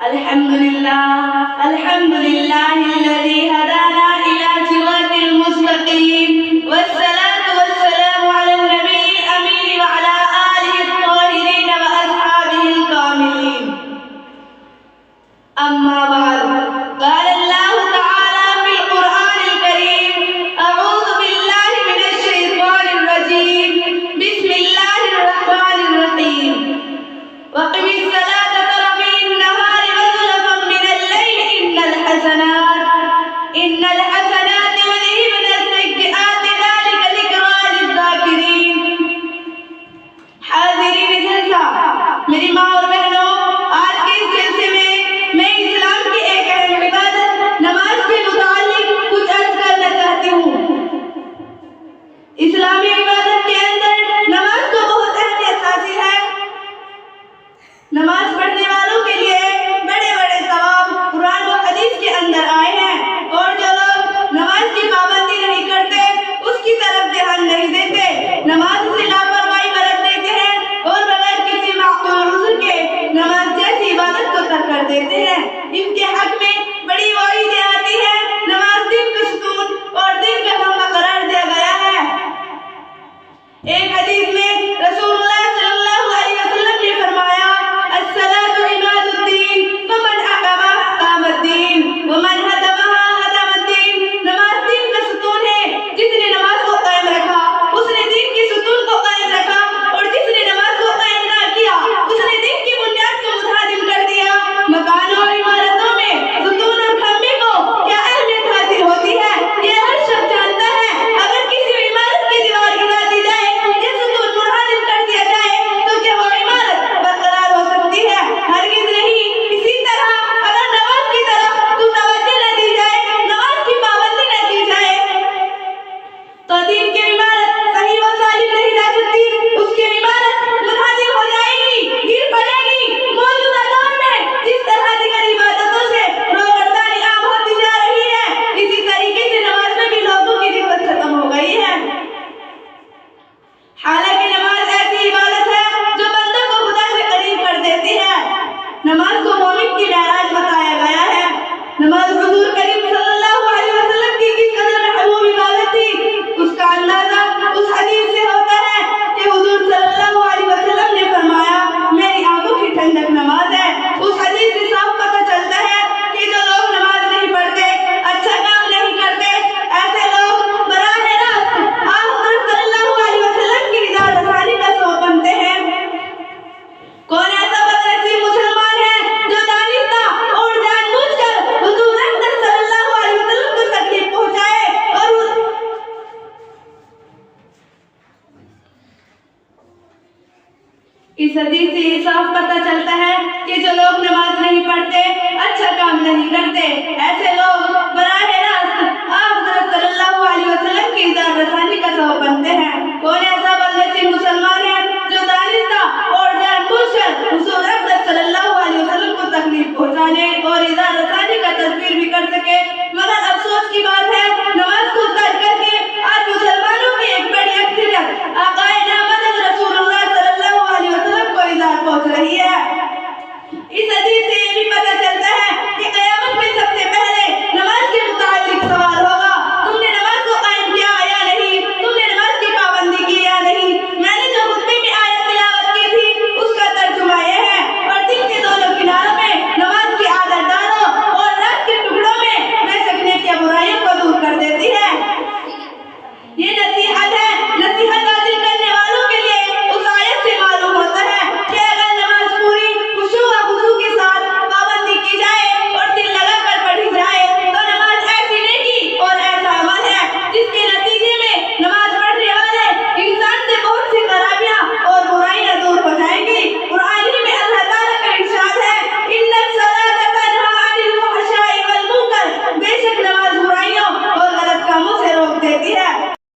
الحمدللہ الذی ہدانا الی صراط المستقیم والصلاة والسلام علی النبی الامین وعلی آلہ الطاہرین واصحابہ الکاملین اما بعد قال اللہ تعالی فی القرآن الکریم اعوذ باللہ من الشیطان الرجیم بسم اللہ الرحمن الرحیم وقم الصلاة طرفی النہار وزلفا من الليل إن الحسنات يذهبن السيئات ذلك ذكرى للذاكرين. حاضرین جلسہ، میری ماں اور بہنوں، آج کے اس جلسے میں اسلام کی ایک اہم عبادت نماز کے متعلق کچھ عرض کرنا چاہتی ہوں۔ اسلامی عبادت کے اندر نماز کو بہت اہمیت حاصل ہے۔ نماز پڑھنے والوں کے لیے بڑے بڑے ثواب قرآن و حدیث کے اندر آئے ہیں، اور جو لوگ نماز کی پابندی نہیں کرتے، اس کی طرف دھیان نہیں دیتے، نماز سے لاپرواہی برت دیتے ہیں اور بغیر کسی معقول عذر کے نماز جیسی عبادت کو ترک کر دیتے ہیں، ان کے حق میں بڑی وعیدیں آتی ہیں۔ نماز دین کا ستون اور دین کا خمبہ قرار دیا گیا ہے۔ ایک حدیث میں رسول اللہ صلی اللہ علیہ وسلم نے فرمایا، الصلاة عماد الدین فمن اقامها اقام الدین ومن هدمها هدم الدین۔ نماز دین کا ستون ہے، جس نے نماز کو قائم رکھا اس نے دین کی ستون کو قائم رکھا، اور جس نے نماز کو قائم نہ کیا اس نے دین کی بنیاد کو منہدم کر دیا۔ مکانوں اور عمارتوں میں ستون اور کھمبے کو کیا اہمیت حاصل ہوتی ہے، یہ ہر شخص جانتا ہے۔ اگر کسی عمارت کی دیوار گرا دی جائے یا ستون منہدم کر دیا جائے تو کیا وہ عمارت برقرار ہو سکتی ہے؟ ہرگز نہیں۔ اسی طرح اگر نماز کی طرف تو توجہ نہ دی جائے، نماز کی پابندی نہ کی جائے تو دین کی عمارت صحیح و سالم نہیں رہ سکتی، اس کی عمارت منہدم ہو جائے گی، گر پڑے گی۔ موجودہ دور میں جس طرح دیگر عبادتوں سے روگردانی عام ہوتی جا رہی ہے، اسی طریقے سے نماز میں بھی لوگوں کی دقت ختم ہو گئی ہے۔ حالانکہ نماز ایسی عبادت ہے جو بندے کو خدا سے قریب کر دیتی ہے۔ نماز کو مومن کی معراج بتایا گیا ہے۔ نماز حضور کریم صلی اللہ علیہ وسلم کی کس قدر محبوب عبادت تھی، اس کا اندازہ اس حدیث سے ہوتا ہے کہ حضور صلی اللہ علیہ وسلم نے فرمایا، میری آنکھوں کی ٹھنڈک نماز ہے۔ اس حدیث سے صاف پتہ چلتا ہے کہ جو لوگ نماز نہیں پڑھتے، اچھا کام نہیں کرتے، ایسے لوگ براہ راست آپ حضرت صلی اللہ علیہ وسلم کی رضا رسانی کا سبب بنتے ہیں۔ کون ایسا بدنصیب مسلمان ہے جو دانستہ اور جان بوجھ کر حضور اقدس صلی اللہ علیہ وسلم کو تکلیف پہنچائے؟ اور اس حدیث سے یہ صاف پتہ چلتا ہے کہ جو لوگ نماز نہیں پڑھتے، اچھا کام نہیں کرتے، ایسے لوگ